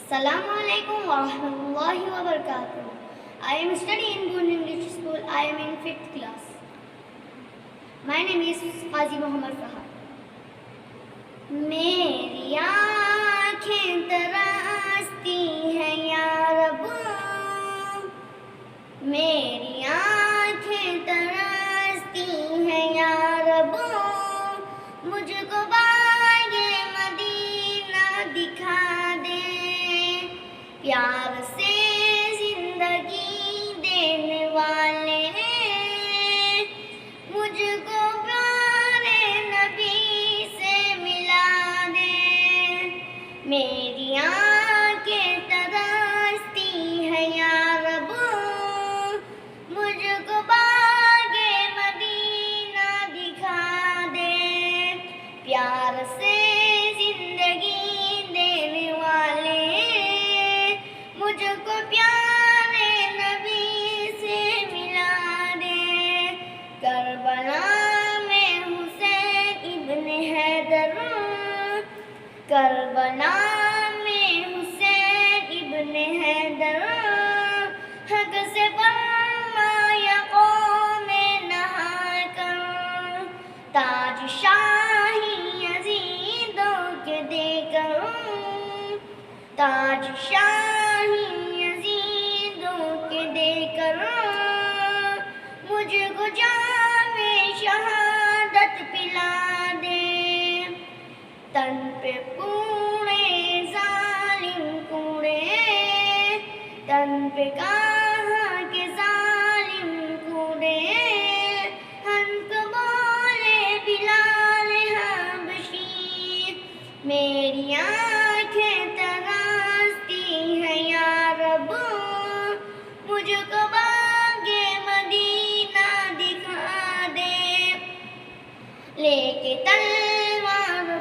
Assalamu alaikum wa rahmatullahi wa barakatuh. I am studying in Boon English School. I am in 5th class. My name is Qazi Muhammad Fahad. میری آنکھیں تراستی ہیں یا رب، میری آنکھیں تراستی ہیں یا رب، مجھ کو باغ مدینہ دکھا دے، پیار سے زندگی دینے والے مجھ کو پیارے نبی سے ملا دے، میری آنکھیں ترستی ہے یا رب، مجھ کو باغ مدینہ دکھا دے، پیار سے زندگی دینے والے مجھ کو پیارے نبی سے ملا دے، کربلا میں حسین ابن حیدر، کربلا میں حسین ابن حیدر، حق سے فرمایا قوم نہا کر، تاج شاہی یزیدوں کے دے کر، تاج شاہی یزیدوں کے دے کر، مجھ کو جام شہادت پلا دے، تن پہ کوڑے ظالم کوڑے، تن پہ کہاں کے ظالم کوڑے، ہم کو بولے بلال حبشی، میری آنکھیں ترستی ہیں یا رب، مجھ کو باغ مدینہ دکھا دے، لے کے تلوار